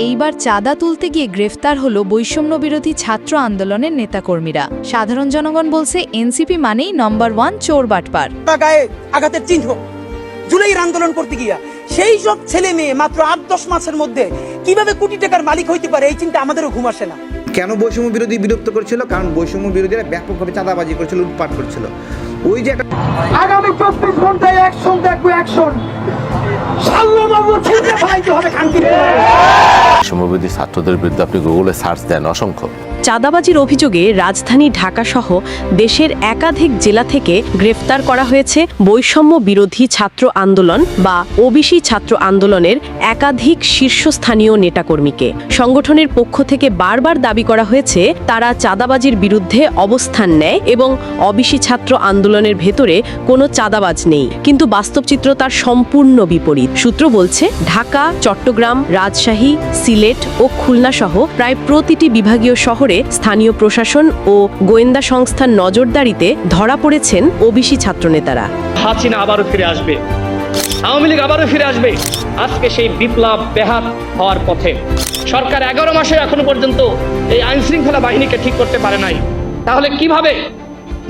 এইবার চাঁদা তুলতে গিয়ে গ্রেফতার হলো বৈষম্য বিরোধী ছাত্র আন্দোলনের নেতাকর্মীরা। সাধারণ জনগণ বলছে এনসিপি মানেই নম্বর 1 চোর বাটপার। গায়ে আঘাতের চিহ্ন জুলাইয়ের আন্দোলন করতে গিয়া সেই সব ছেলে মেয়ে মাত্র ৮-১০ মাসের মধ্যে কিভাবে কোটি টাকার মালিক হইতে পারে এই চিন্তা আমাদেরও ঘুম আসে না। কেন বৈষম্য বিরোধী বিলুপ্ত করছিল? কারণ বৈষম্য বিরোধীরা ব্যাপকভাবে চাঁদাবাজি করছিল, লুটপাট করছিল। ওই যে একটা আগামী 24 ঘন্টায় অ্যাকশন দেখবো, অ্যাকশন বৈষম্যবিরোধী ছাত্রদের বিরুদ্ধে আপনি গুগলে সার্চ দেন অসংখ্য। চাঁদাবাজির অভিযোগে রাজধানী ঢাকাসহ দেশের একাধিক জেলা থেকে গ্রেফতার করা হয়েছে বৈষম্য বিরোধী ছাত্র আন্দোলন বা ওবিসি ছাত্র আন্দোলনের একাধিক শীর্ষস্থানীয় নেতাকর্মীকে। সংগঠনের পক্ষ থেকে বারবার দাবি করা হয়েছে তারা চাঁদাবাজির বিরুদ্ধে অবস্থান নেয় এবং ওবিসি ছাত্র আন্দোলনের ভেতরে কোনো চাঁদাবাজ নেই, কিন্তু বাস্তব চিত্র তার সম্পূর্ণ বিপরীত। সূত্র বলছে ঢাকা, চট্টগ্রাম, রাজশাহী, সিলেট ও খুলনা সহ প্রায় প্রতিটি বিভাগীয় শহরে স্থানীয় প্রশাসন ও গোয়েন্দা সংস্থার নজরদারিতে ধরা পড়েছেন ওবিসি ছাত্রনেতারা। হাসিনা আবারও ফিরে আসবে, আওয়ামী লীগ আবারও ফিরে আসবে। আজকে সেই বিপ্লব ব্যাহত হওয়ার পথে। সরকার 11 মাসে এখনো পর্যন্ত এই আইন শৃঙ্খলা বাহিনীকে ঠিক করতে পারে নাই। তাহলে কিভাবে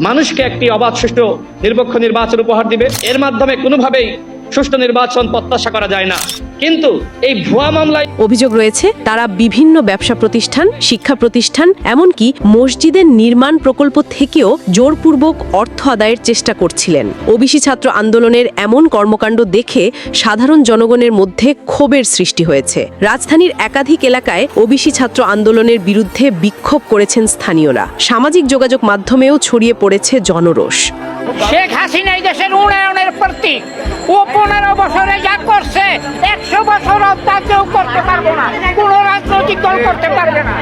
মানুষকে একটি অবাধ, সুষ্ঠু, নিরপেক্ষ নির্বাচন উপহার দিবে? এর মাধ্যমে কোনোভাবেই সুষ্ঠু নির্বাচন প্রত্যাশা করা যায় না। কিন্তু এই ভুয়া মামলায় অভিযোগ রয়েছে তারা বিভিন্ন ব্যবসা প্রতিষ্ঠান, শিক্ষা প্রতিষ্ঠান, এমনকি মসজিদের নির্মাণ প্রকল্প থেকেও জোরপূর্বক অর্থ আদায়ের চেষ্টা করছিলেন। ওবিসি ছাত্র আন্দোলনের এমন কর্মকাণ্ড দেখে সাধারণ জনগণের মধ্যে ক্ষোভের সৃষ্টি হয়েছে। রাজধানীর একাধিক এলাকায় ওবিসি ছাত্র আন্দোলনের বিরুদ্ধে বিক্ষোভ করেছেন স্থানীয়রা। সামাজিক যোগাযোগ মাধ্যমেও ছড়িয়ে পড়েছে জনরোষ। শেখ হাসিনা এই দেশের উন্নয়নের প্রতীক। ও 15 বছরে যা করছে 100 বছর তা কেউ করতে পারবে না, কোন রাজনৈতিক দল করতে পারবে না।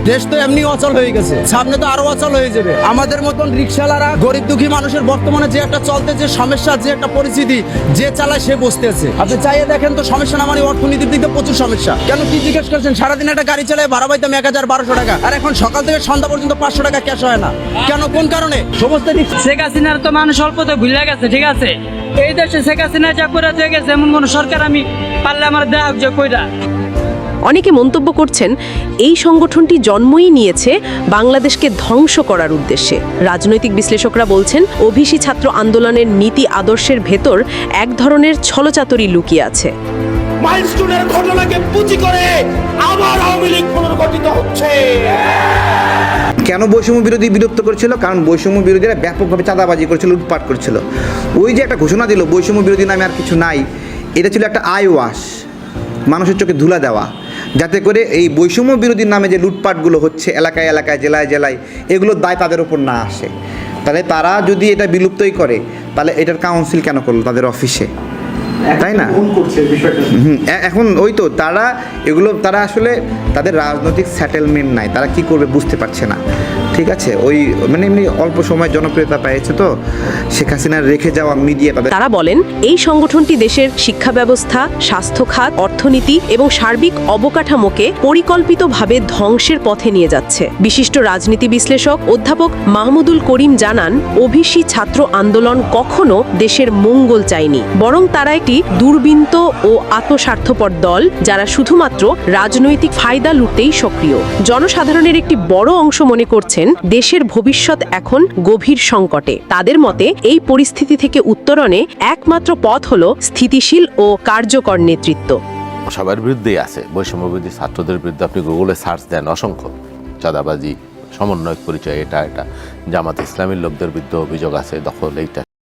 দেশ তো এমনি অচল হয়ে গেছে, সামনে তো আরো অচল হয়ে যাবে। আমাদের মতন রিকশালারা, গরিব দুঃখী মানুষের বর্তমানে যে একটা চলতে যে সমস্যা, যে একটা পরিস্থিতি, যে চালায় সে বসতে আছে। আপনি চাইয়ে দেখেন তো সমস্যা না, মানে অর্থনীতির দিকে প্রচুর সমস্যা। কেন কি জিজ্ঞেস করছেন? সারাদিন একটা গাড়ি চালায় ভাড়া পাইতাম 1000-1200 টাকা, আর এখন সকাল থেকে সন্ধ্যা পর্যন্ত 500 টাকা ক্যাশ হয় না। কেন, কোন কারণে? সমস্ত শেখ হাসিনার তো মানুষ অল্প তো ভুলে গেছে, ঠিক আছে? এই দেশে শেখ হাসিনা যা করে দিয়ে গেছে, এমন কোন সরকার আমি পারলে আমার দেয়া যে কইরা। অনেকে মন্তব্য করছেন এই সংগঠনটি জন্মই নিয়েছে বাংলাদেশকে ধ্বংস করার উদ্দেশ্যে। রাজনৈতিক বিশ্লেষকরা বলছেন ওবিসি ছাত্র আন্দোলনের নীতি আদর্শের ভেতর এক ধরনের ছলচাতুরি লুকিয়ে আছে। মাইলস্টোনের ঘটনাকে পুঁজি করে আবার আওয়ামী লীগ পুনর্গঠিত হচ্ছে। কেন বৈষম্য বিরোধী বিলুপ্ত করছিল? কারণ বৈষম্য বিরোধীরা ব্যাপকভাবে চাঁদাবাজি করছিল, লুটপাট করছিল। ওই যে একটা ঘোষণা দিল বৈষম্য বিরোধী নামে আর কিছু নাই, এটা ছিল একটা আই ওয়াশ, মানুষের চোখে ধুলা দেওয়া, যাতে করে এই বৈষম্য বিরোধীর নামে যে লুটপাটগুলো হচ্ছে এলাকায় এলাকায়, জেলায় জেলায়, এগুলোর দায় তাদের ওপর না আসে। তাহলে তারা যদি এটা বিলুপ্তই করে, তাহলে এটার কাউন্সিল কেন করলো তাদের অফিসে, তাই না? এখন ওই তো তারা এগুলো, তারা আসলে তাদের রাজনৈতিক সেটেলমেন্ট নাই, তারা কি করবে বুঝতে পারছে না। ঠিক আছে, ওই মানে এমনি অল্প সময় জনপ্রিয়তা পেয়েছে তো শেখ হাসিনার রেখে যাওয়া মিডিয়া। তারা বলেন এই সংগঠনটি দেশের শিক্ষা ব্যবস্থা, স্বাস্থ্য খাত, অর্থনীতি এবং সার্বিক অবকাঠামোকে পরিকল্পিতভাবে ধ্বংসের পথে নিয়ে যাচ্ছে। বিশিষ্ট রাজনীতি বিশ্লেষক অধ্যাপক মাহমুদুল করিম জানান, ওবিসি ছাত্র আন্দোলন কখনো দেশের মঙ্গল চায়নি, বরং তারা একটি দুর্বৃত্ত ও আত্মস্বার্থপর দল, যারা শুধুমাত্র রাজনৈতিক ফায়দা লুটতেই সক্রিয়। জনসাধারণের একটি বড় অংশ মনে করছেন দেশের ভবিষ্যৎ এখন গভীর সংকটে। তাদের মতে এই পরিস্থিতি থেকে উত্তরণে একমাত্র পথ হলো স্থিতিশীল ও কার্যকর নেতৃত্ব। সবার বিরুদ্ধেই আছে, বৈষম্যবিরোধী ছাত্রদের বিরুদ্ধে আপনি গুগলে সার্চ দেন অসংখ্য। চাঁদাবাজি, সমন্বয়ক পরিচয়, এটা জামাত ইসলামীর লোকদের বিরুদ্ধে অভিযোগ আছে, দখল, এইটা